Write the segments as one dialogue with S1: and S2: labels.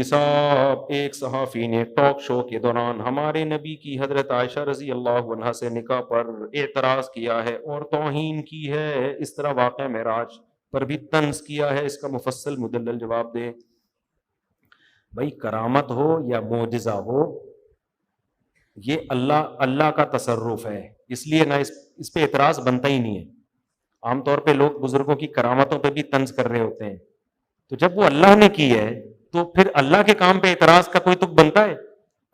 S1: احتساب، ایک صحافی نے ٹاک شو کے دوران ہمارے نبی کی حضرت عائشہ رضی اللہ عنہا سے نکاح پر اعتراض کیا ہے اور توہین کی ہے، اس طرح واقعہ معراج پر بھی طنز کیا ہے، اس کا مفصل مدلل جواب دے۔ بھائی کرامت ہو یا معجزہ ہو، یہ اللہ کا تصرف ہے، اس لیے نہ اس پہ اعتراض بنتا ہی نہیں ہے۔ عام طور پہ لوگ بزرگوں کی کرامتوں پہ بھی طنز کر رہے ہوتے ہیں، تو جب وہ اللہ نے کی ہے تو پھر اللہ کے کام پہ اعتراض کا کوئی تک بنتا ہے؟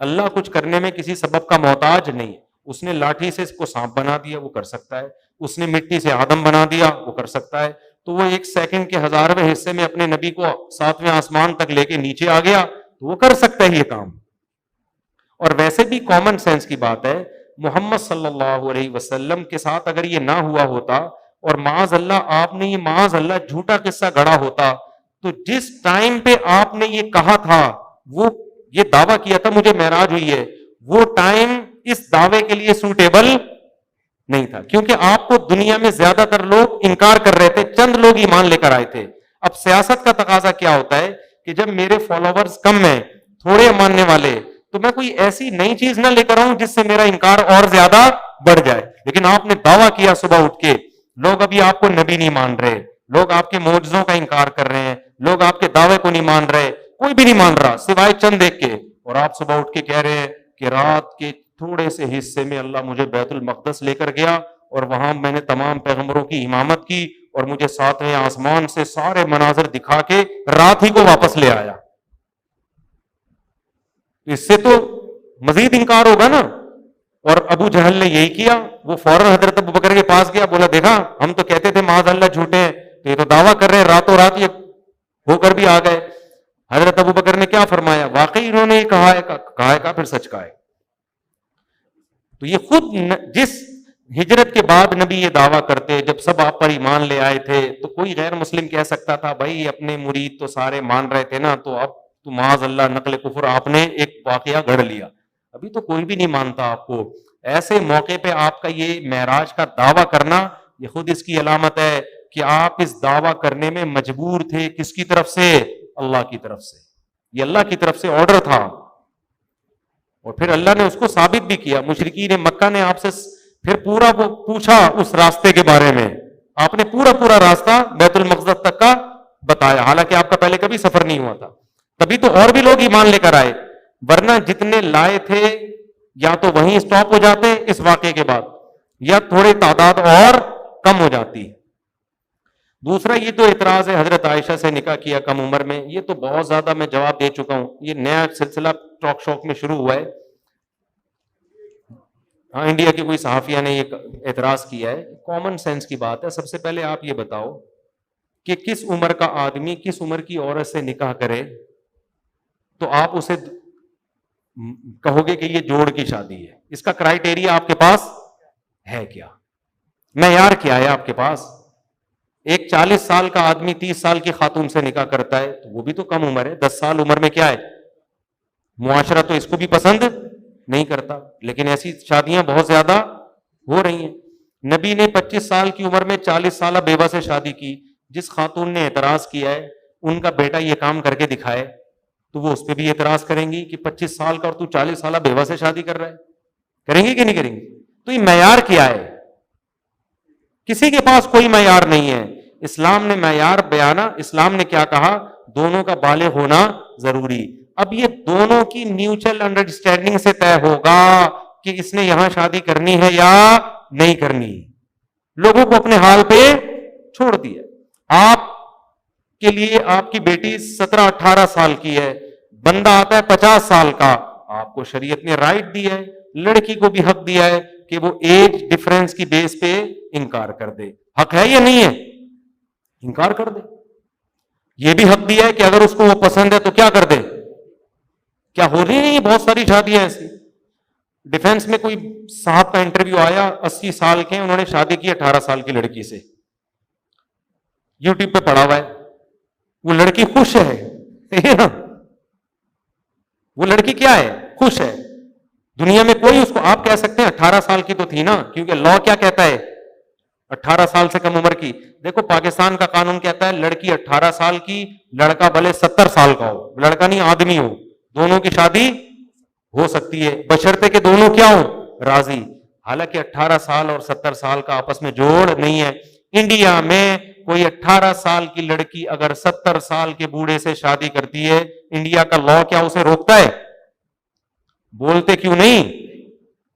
S1: اللہ کچھ کرنے میں کسی سبب کا محتاج نہیں، اس نے لاٹھی سے اس کو سانپ بنا دیا، وہ کر سکتا ہے، اس نے مٹی سے آدم بنا دیا، وہ کر سکتا ہے، تو وہ ایک سیکنڈ کے 1000ویں حصے میں اپنے نبی کو 7ویں آسمان تک لے کے نیچے آ گیا، تو وہ کر سکتا ہے یہ کام۔ اور ویسے بھی کامن سینس کی بات ہے، محمد صلی اللہ علیہ وسلم کے ساتھ اگر یہ نہ ہوا ہوتا اور معاذ اللہ آپ نے یہ معاذ اللہ جھوٹا قصہ گڑھا ہوتا، تو جس ٹائم پہ آپ نے یہ کہا تھا، وہ یہ دعویٰ کیا تھا مجھے معراج ہوئی ہے، وہ ٹائم اس دعوے کے لیے سوٹیبل نہیں تھا، کیونکہ آپ کو دنیا میں زیادہ تر لوگ انکار کر رہے تھے، چند لوگ ایمان لے کر آئے تھے۔ اب سیاست کا تقاضا کیا ہوتا ہے کہ جب میرے فالوورز کم ہیں، تھوڑے ماننے والے، تو میں کوئی ایسی نئی چیز نہ لے کر آؤں جس سے میرا انکار اور زیادہ بڑھ جائے۔ لیکن آپ نے دعویٰ کیا صبح اٹھ کے، لوگ ابھی آپ کو نبی نہیں مان رہے، لوگ آپ کے معجزوں کا انکار کر رہے ہیں، لوگ آپ کے دعوے کو نہیں مان رہے، کوئی بھی نہیں مان رہا سوائے چند ایک کے، اور آپ صبح اٹھ کے کہہ رہے ہیں کہ رات کے تھوڑے سے حصے میں اللہ مجھے بیت المقدس لے کر گیا اور وہاں میں نے تمام پیغمبروں کی امامت کی اور مجھے 7ویں آسمان سے سارے مناظر دکھا کے رات ہی کو واپس لے آیا۔ اس سے تو مزید انکار ہوگا نا۔ اور ابو جہل نے یہی کیا، وہ فوراً حضرت ابو بکر کے پاس گیا، بولا دیکھا ہم تو کہتے تھے معاذ اللہ جھوٹے ہیں، تو یہ تو دعویٰ کر رہے ہیں، راتوں رات یہ ہو کر بھی آ گئے۔ حضرت ابو بکر نے کیا فرمایا؟ واقعی انہوں نے یہ کہا ہے پھر سچ کہا ہے۔ تو یہ خود جس ہجرت کے بعد نبی یہ دعویٰ کرتے، جب سب آپ پر ایمان لے آئے تھے تو کوئی غیر مسلم کہہ سکتا تھا بھائی اپنے مرید تو سارے مان رہے تھے نا، تو اب تو معاذ اللہ نقل کفر آپ نے ایک واقعہ گھڑ لیا، ابھی تو کوئی بھی نہیں مانتا آپ کو۔ ایسے موقع پہ آپ کا یہ معراج کا دعویٰ کرنا، یہ خود اس کی علامت ہے کہ آپ اس دعویٰ کرنے میں مجبور تھے۔ کس کی طرف سے؟ اللہ کی طرف سے، یہ اللہ کی طرف سے آرڈر تھا، اور پھر اللہ نے اس کو ثابت بھی کیا۔ مشرکین مکہ نے آپ سے پھر پورا وہ پوچھا اس راستے کے بارے میں، آپ نے پورا راستہ بیت المقدس تک کا بتایا، حالانکہ آپ کا پہلے کبھی سفر نہیں ہوا تھا، تبھی تو اور بھی لوگ ایمان لے کر آئے، ورنہ جتنے لائے تھے یا تو وہیں اسٹاپ ہو جاتے اس واقعے کے بعد، یا تھوڑی تعداد اور کم ہو جاتی۔ دوسرا یہ تو اعتراض ہے حضرت عائشہ سے نکاح کیا کم عمر میں، یہ تو بہت زیادہ میں جواب دے چکا ہوں، یہ نیا سلسلہ ٹاک شوک میں شروع ہوا ہے۔ ہاں انڈیا کی کوئی صحافیہ نے یہ اعتراض کیا ہے، کامن سینس کی بات ہے۔ سب سے پہلے آپ یہ بتاؤ کہ کس عمر کا آدمی کس عمر کی عورت سے نکاح کرے تو آپ اسے کہو گے کہ یہ جوڑ کی شادی ہے؟ اس کا کرائیٹیریا آپ کے پاس ہے کیا؟ معیار کیا ہے آپ کے پاس؟ ایک 40 سال کا آدمی 30 سال کی خاتون سے نکاح کرتا ہے تو وہ بھی تو کم عمر ہے، 10 سال عمر میں کیا ہے؟ معاشرہ تو اس کو بھی پسند نہیں کرتا، لیکن ایسی شادیاں بہت زیادہ ہو رہی ہیں۔ نبی نے 25 سال کی عمر میں 40 سالہ بیوہ سے شادی کی، جس خاتون نے اعتراض کیا ہے ان کا بیٹا یہ کام کر کے دکھائے تو وہ اس پہ بھی اعتراض کریں گی کہ 25 سال کا اور تو 40 سالہ بیوہ سے شادی کر رہا ہے، کریں گے کہ نہیں کریں گے؟ تو یہ معیار کیا ہے؟ کسی کے پاس کوئی معیار نہیں ہے۔ اسلام نے معیار بیانا، اسلام نے کیا کہا؟ دونوں کا بالغ ہونا ضروری۔ اب یہ دونوں کی میوچل انڈرسٹینڈنگ سے طے ہوگا کہ اس نے یہاں شادی کرنی ہے یا نہیں کرنی۔ لوگوں کو اپنے حال پہ چھوڑ دیا۔ آپ کے لیے آپ کی بیٹی 17-18 سال کی ہے، بندہ آتا ہے 50 سال کا، آپ کو شریعت نے رائٹ دیا ہے، لڑکی کو بھی حق دیا ہے کہ وہ ایج ڈفرنس کی بیس پہ انکار کر دے۔ حق ہے یا نہیں ہے؟ انکار کر دے۔ یہ بھی حق دیا ہے کہ اگر اس کو وہ پسند ہے تو کیا کر دے۔ کیا ہو رہی ہیں بہت ساری شادیاں ایسی؟ ڈیفنس میں کوئی صاحب کا انٹرویو آیا، 80 سال کے، انہوں نے شادی کی 18 سال کی لڑکی سے، یوٹیوب پہ پڑا ہوا ہے، وہ لڑکی خوش ہے وہ لڑکی کیا ہے؟ خوش ہے۔ دنیا میں کوئی اس کو، آپ کہہ سکتے ہیں 18 سال کی تو تھی نا، کیونکہ لا کیا کہتا ہے 18 سال سے کم عمر کی. دیکھو پاکستان کا قانون کہتا ہے لڑکی 18 سال کی, لڑکا بھلے 70 سال کا ہو, لڑکا نہیں آدمی ہو, دونوں کی شادی ہو سکتی ہے بشرطے کہ دونوں کیا ہوں, راضی. حالانکہ 18 سال اور 70 سال کا آپس میں جوڑ نہیں ہے. انڈیا میں کوئی 18 سال کی لڑکی اگر 70 سال کے بوڑھے سے شادی کرتی ہے, انڈیا کا لا کیا اسے روکتا ہے؟ بولتے کیوں نہیں,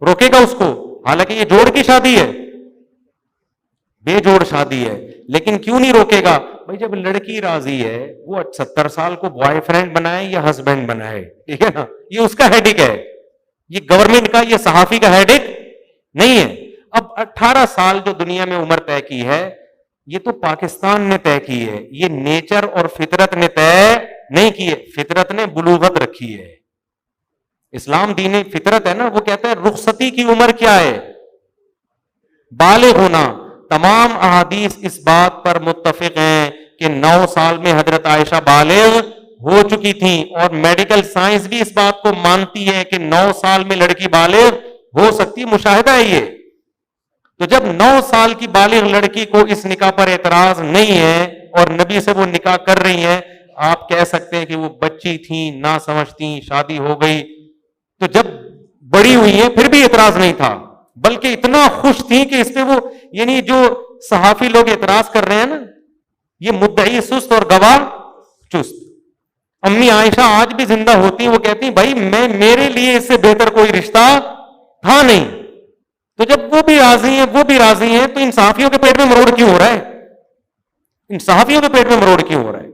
S1: روکے گا اس کو. حالانکہ یہ جوڑ کی شادی ہے, بے جوڑ شادی ہے, لیکن کیوں نہیں روکے گا؟ بھائی جب لڑکی راضی ہے, وہ 70 سال کو بوائے فرینڈ بنائے یا ہسبینڈ بنائے, ٹھیک ہے نا, یہ اس کا ہیڈک ہے, یہ گورنمنٹ کا, یہ صحافی کا ہیڈک نہیں ہے. اب 18 سال جو دنیا میں عمر طے کی ہے, یہ تو پاکستان نے طے کی ہے, یہ نیچر اور فطرت نے طے نہیں کی ہے. فطرت نے بلوغت رکھی ہے. اسلام دین فطرت ہے نا, وہ کہتا ہے رخصتی کی عمر کیا ہے؟ بالغ ہونا. تمام احادیث اس بات پر متفق ہیں کہ 9 سال میں حضرت عائشہ بالغ ہو چکی تھیں, اور میڈیکل سائنس بھی اس بات کو مانتی ہے کہ 9 سال میں لڑکی بالغ ہو سکتی. مشاہدہ ہے یہ. تو جب 9 سال کی بالغ لڑکی کو اس نکاح پر اعتراض نہیں ہے اور نبی سے وہ نکاح کر رہی ہیں, آپ کہہ سکتے ہیں کہ وہ بچی تھیں, نہ سمجھتی, شادی ہو گئی. تو جب بڑی ہوئی ہیں پھر بھی اعتراض نہیں تھا, بلکہ اتنا خوش تھی کہ اس پہ وہ, یعنی جو صحافی لوگ اعتراض کر رہے ہیں نا, یہ مدعی سست اور گواہ چست. امی عائشہ آج بھی زندہ ہوتی ہیں, وہ کہتی ہیں بھائی میرے لیے اس سے بہتر کوئی رشتہ تھا نہیں. تو جب وہ بھی راضی ہیں, وہ بھی راضی ہیں, تو ان صحافیوں کے پیٹ میں مروڑ کیوں ہو رہا ہے؟ ان صحافیوں کے پیٹ میں مروڑ کیوں ہو رہا ہے؟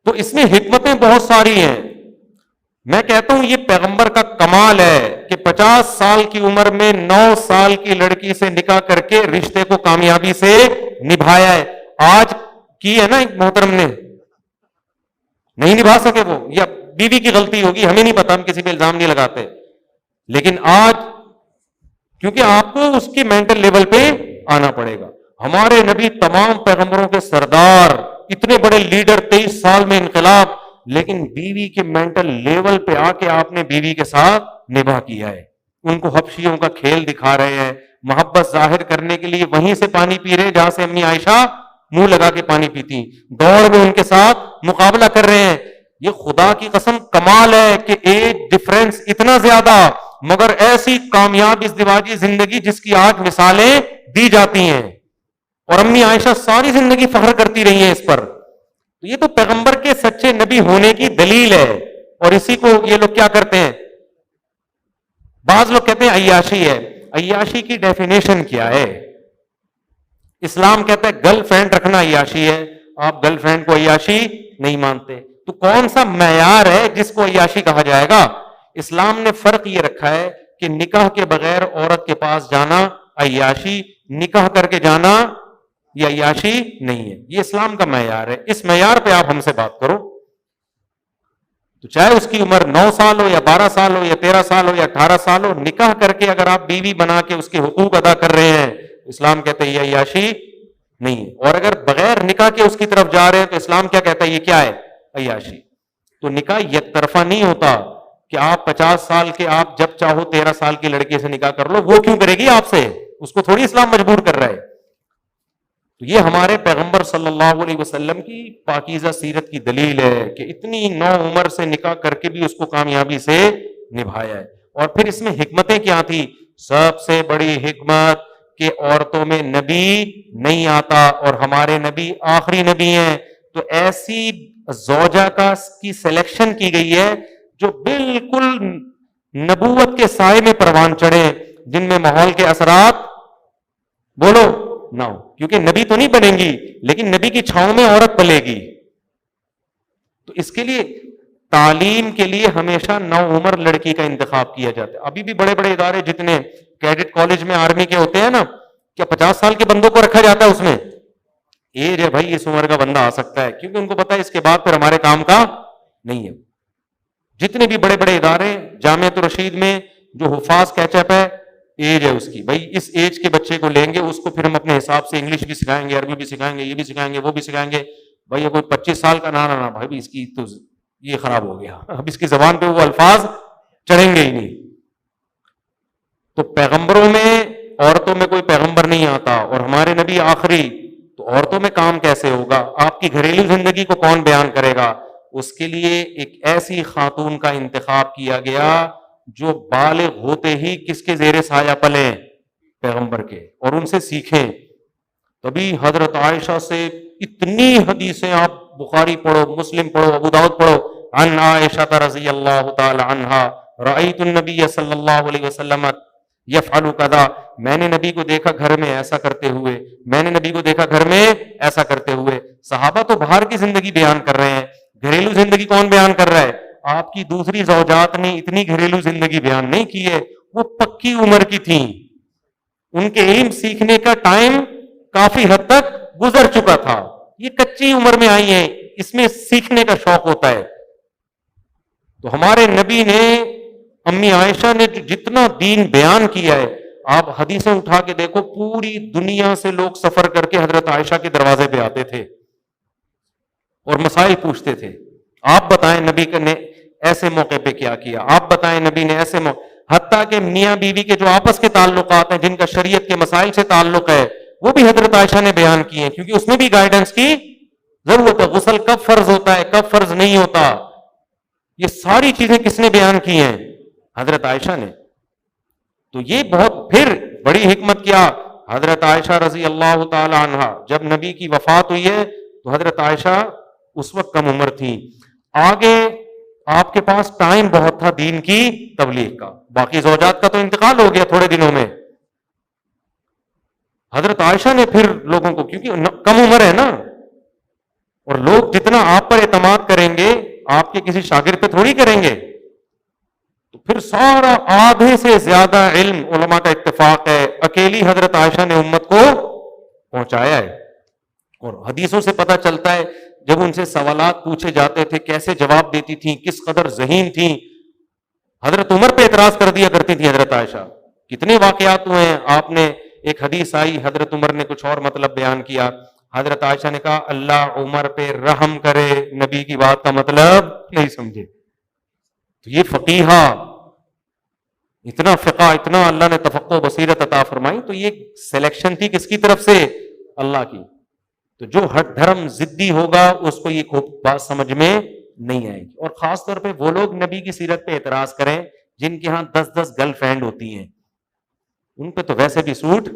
S1: تو اس میں حکمتیں بہت ساری ہیں. میں کہتا ہوں یہ پیغمبر کا کمال ہے کہ 50 سال کی عمر میں 9 سال کی لڑکی سے نکاح کر کے رشتے کو کامیابی سے نبھایا ہے. آج کی ہے نا ایک محترم نے, نہیں نبھا سکے وہ, یا بیوی کی غلطی ہوگی, ہمیں نہیں پتا, ہم کسی پہ الزام نہیں لگاتے. لیکن آج کیونکہ آپ کو اس کی مینٹل لیول پہ آنا پڑے گا. ہمارے نبی تمام پیغمبروں کے سردار, اتنے بڑے لیڈر, 23 سال میں انقلاب, لیکن بیوی کے مینٹل لیول پہ آ کے آپ نے بیوی کے ساتھ نباہ کیا ہے. ان کو حبشیوں کا کھیل دکھا رہے ہیں, محبت ظاہر کرنے کے لیے وہیں سے پانی پی رہے جہاں سے امی عائشہ منہ لگا کے پانی پیتی, دوڑ میں ان کے ساتھ مقابلہ کر رہے ہیں. یہ خدا کی قسم کمال ہے کہ ایج ڈفرنس اتنا زیادہ, مگر ایسی کامیاب ازدواجی زندگی جس کی آج مثالیں دی جاتی ہیں, اور امی عائشہ ساری زندگی فخر کرتی رہی ہیں اس پر. یہ تو پیغمبر کے سچے نبی ہونے کی دلیل ہے. اور اسی کو یہ لوگ کیا کرتے ہیں, بعض لوگ کہتے ہیں عیاشی ہے. عیاشی کی ڈیفینیشن کیا ہے؟ اسلام کہتا ہے گرل فرینڈ رکھنا عیاشی ہے, آپ گرل فرینڈ کو عیاشی نہیں مانتے. تو کون سا معیار ہے جس کو عیاشی کہا جائے گا؟ اسلام نے فرق یہ رکھا ہے کہ نکاح کے بغیر عورت کے پاس جانا عیاشی, نکاح کر کے جانا یہ عیاشی نہیں ہے. یہ اسلام کا معیار ہے, اس معیار پہ آپ ہم سے بات کرو. تو چاہے اس کی عمر 9 سال ہو یا 12 سال ہو یا 13 سال ہو یا 18 سال ہو, نکاح کر کے اگر آپ بیوی بنا کے اس کے حقوق ادا کر رہے ہیں, اسلام کہتا ہے یہ عیاشی نہیں ہے. اور اگر بغیر نکاح کے اس کی طرف جا رہے ہیں تو اسلام کیا کہتا ہے, یہ کیا ہے, عیاشی. تو نکاح یک طرفہ نہیں ہوتا کہ آپ 50 سال کے, آپ جب چاہو 13 سال کی لڑکی سے نکاح کر لو, وہ کیوں کرے گی آپ سے, اس کو تھوڑی اسلام مجبور کر رہا ہے. تو یہ ہمارے پیغمبر صلی اللہ علیہ وسلم کی پاکیزہ سیرت کی دلیل ہے کہ اتنی نو عمر سے نکاح کر کے بھی اس کو کامیابی سے نبھایا ہے. اور پھر اس میں حکمتیں کیا تھی؟ سب سے بڑی حکمت کہ عورتوں میں نبی نہیں آتا اور ہمارے نبی آخری نبی ہیں. تو ایسی زوجہ کی سلیکشن کی گئی ہے جو بالکل نبوت کے سائے میں پروان چڑھے, جن میں ماحول کے اثرات بولو نہ ہو. کیونکہ نبی تو نہیں بنیں گی, لیکن نبی کی چھاؤں میں عورت پلے گی. تو اس کے لیے تعلیم کے لیے ہمیشہ نو عمر لڑکی کا انتخاب کیا جاتا ہے. ابھی بھی بڑے بڑے ادارے جتنے کیڈٹ کالج میں آرمی کے ہوتے ہیں نا, کیا 50 سال کے بندوں کو رکھا جاتا ہے اس میں؟ ایج ہے بھائی, اس عمر کا بندہ آ سکتا ہے, کیونکہ ان کو پتا ہے اس کے بعد پھر ہمارے کام کا نہیں ہے. جتنے بھی بڑے بڑے ادارے, جامعۃ الرشید میں جو حفاظ کیچ اپ ہے, ایج ہے اس کی, بھائی اس ایج کے بچے کو لیں گے, اس کو پھر ہم اپنے حساب سے انگلش بھی سکھائیں گے, عربی بھی سکھائیں گے, یہ بھی سکھائیں گے, وہ بھی سکھائیں گے. بھائی یہ کوئی 25 سال کا نہ بھائی اس کی تو یہ خراب ہو گیا, اب اس کی زبان پہ وہ الفاظ چڑھیں گے ہی نہیں. تو پیغمبروں میں عورتوں میں کوئی پیغمبر نہیں آتا اور ہمارے نبی آخری، تو عورتوں میں کام کیسے ہوگا؟ آپ کی گھریلو زندگی کو کون بیان کرے گا؟ اس کے لیے ایک ایسی خاتون کا انتخاب کیا گیا جو بالغ ہوتے ہی کس کے زیر سایہ پلیں؟ پیغمبر کے، اور ان سے سیکھیں۔ تبھی حضرت عائشہ سے اتنی حدیثیں، آپ بخاری پڑھو، مسلم پڑھو، ابو داؤد پڑھو، عن عائشہ رضی اللہ تعالی عنہا رأیت النبی صلی اللہ علیہ وسلم یفعل کذا، میں نے نبی کو دیکھا گھر میں ایسا کرتے ہوئے، میں نے نبی کو دیکھا گھر میں ایسا کرتے ہوئے۔ صحابہ تو باہر کی زندگی بیان کر رہے ہیں، گھریلو زندگی کون بیان کر رہا ہے؟ آپ کی دوسری زوجات نے اتنی گھریلو زندگی بیان نہیں کی ہے، وہ پکی عمر کی تھیں، ان کے علم سیکھنے کا ٹائم کافی حد تک گزر چکا تھا، یہ کچی عمر میں آئی ہیں، اس میں سیکھنے کا شوق ہوتا ہے۔ تو ہمارے نبی نے، امی عائشہ نے جتنا دین بیان کیا ہے، آپ حدیثیں اٹھا کے دیکھو، پوری دنیا سے لوگ سفر کر کے حضرت عائشہ کے دروازے پہ آتے تھے اور مسائل پوچھتے تھے۔ آپ بتائیں نبی نے ایسے موقع پہ کیا کیا، آپ بتائیں نبی نے ایسے موقع، حتیٰ کہ میاں بیوی کے جو آپس کے تعلقات ہیں، جن کا شریعت کے مسائل سے تعلق ہے، وہ بھی حضرت عائشہ نے بیان کیے ہیں، کیونکہ اس میں بھی گائیڈنس کی ضرورت ہے۔ غسل کب فرض ہوتا ہے، کب فرض نہیں ہوتا، یہ ساری چیزیں کس نے بیان کی ہیں؟ حضرت عائشہ نے۔ تو یہ بہت پھر بڑی حکمت کیا، حضرت عائشہ رضی اللہ تعالی عنہا جب نبی کی وفات ہوئی ہے تو حضرت عائشہ اس وقت کم عمر تھی، آگے آپ کے پاس ٹائم بہت تھا دین کی تبلیغ کا، باقی زوجات کا تو انتقال ہو گیا تھوڑے دنوں میں۔ حضرت عائشہ نے پھر لوگوں کو، کیونکہ کم عمر ہے نا، اور لوگ جتنا آپ پر اعتماد کریں گے آپ کے کسی شاگرد پہ تھوڑی کریں گے، تو پھر سارا آدھے سے زیادہ علم علماء کا اتفاق ہے اکیلی حضرت عائشہ نے امت کو پہنچایا ہے۔ اور حدیثوں سے پتہ چلتا ہے جب ان سے سوالات پوچھے جاتے تھے کیسے جواب دیتی تھیں، کس قدر ذہین تھیں۔ حضرت عمر پہ اعتراض کر دیا کرتی تھی حضرت عائشہ، کتنے واقعات ہوئے ہیں، آپ نے ایک حدیث آئی، حضرت عمر نے کچھ اور مطلب بیان کیا، حضرت عائشہ نے کہا اللہ عمر پہ رحم کرے، نبی کی بات کا مطلب نہیں سمجھے۔ تو یہ فقیہہ، اتنا فقہ، اتنا اللہ نے تفقہ و بصیرت عطا فرمائی، تو یہ سلیکشن تھی کس کی طرف سے؟ اللہ کی۔ تو جو ہٹ دھرم ضدی ہوگا اس کو یہ خوب بات سمجھ میں نہیں آئے گی، اور خاص طور پہ وہ لوگ نبی کی سیرت پہ اعتراض کریں جن کے ہاں 10 گرل فرینڈ ہوتی ہیں، ان پہ تو ویسے بھی سوٹ،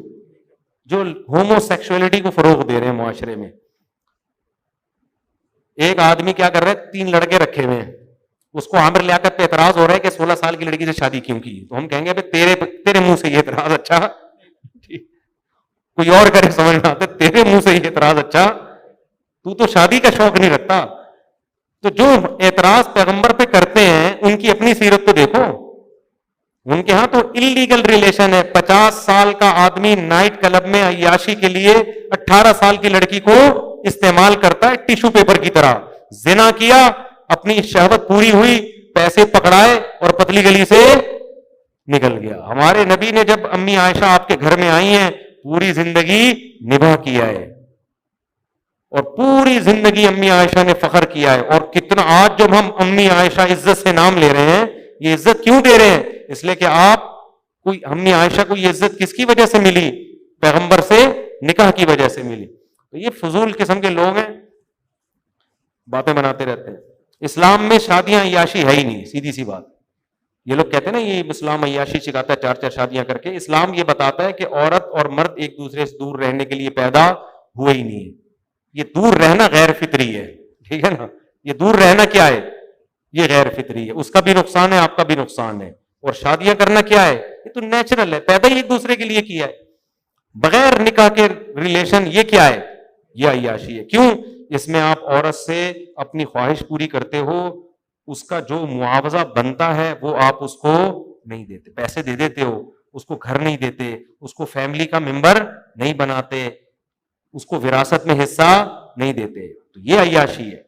S1: جو ہومو سیکشولیٹی کو فروغ دے رہے ہیں معاشرے میں۔ ایک آدمی کیا کر رہا ہے، 3 لڑکے رکھے ہوئے ہیں، اس کو عامر لیاقت پہ اعتراض ہو رہا ہے کہ 16 سال کی لڑکی سے شادی کیوں کی، تو ہم کہیں گے تیرے منہ سے یہ اعتراض اچھا، کوئی اور کرے سمجھ میں آتا، تیرے منہ سے یہ اعتراض اچھا، تو شادی کا شوق نہیں رکھتا۔ تو جو اعتراض پیغمبر پہ کرتے ہیں ان کی اپنی سیرت تو دیکھو، ان کے ہاں تو انلیگل ریلیشن ہے، 50 سال کا آدمی نائٹ کلب میں عیاشی کے لیے 18 سال کی لڑکی کو استعمال کرتا ہے ٹیشو پیپر کی طرح، زنا کیا، اپنی شہوت پوری ہوئی، پیسے پکڑائے اور پتلی گلی سے نکل گیا۔ ہمارے نبی نے جب امی عائشہ آپ کے گھر میں آئی ہیں پوری زندگی نبھا کیا ہے، اور پوری زندگی امی عائشہ نے فخر کیا ہے، اور کتنا آج جب ہم امی عائشہ عزت سے نام لے رہے ہیں، یہ عزت کیوں دے رہے ہیں؟ اس لیے کہ آپ کوئی امی عائشہ کو یہ عزت کس کی وجہ سے ملی؟ پیغمبر سے نکاح کی وجہ سے ملی۔ تو یہ فضول قسم کے لوگ ہیں، باتیں بناتے رہتے ہیں۔ اسلام میں شادیاں عیاشی ہے ہی نہیں، سیدھی سی بات۔ یہ لوگ کہتے ہیں نا یہ اسلام عیاشی سکھاتا ہے 4 شادیاں کر کے، اسلام یہ بتاتا ہے کہ عورت اور مرد ایک دوسرے سے دور رہنے کے لیے پیدا ہوئے ہی نہیں ہے، یہ دور رہنا غیر فطری ہے، ٹھیک ہے نا، یہ دور رہنا کیا ہے؟ یہ غیر فطری ہے، اس کا بھی نقصان ہے، آپ کا بھی نقصان ہے۔ اور شادیاں کرنا کیا ہے؟ یہ تو نیچرل ہے، پیدا ہی ایک دوسرے کے لیے کیا ہے، بغیر نکاح کے ریلیشن یہ کیا ہے؟ یہ عیاشی ہے۔ کیوں؟ اس میں آپ عورت سے اپنی خواہش پوری کرتے ہو، اس کا جو معاوضہ بنتا ہے وہ آپ اس کو نہیں دیتے، پیسے دے دیتے ہو، اس کو گھر نہیں دیتے، اس کو فیملی کا ممبر نہیں بناتے، اس کو وراثت میں حصہ نہیں دیتے، تو یہ عیاشی ہے۔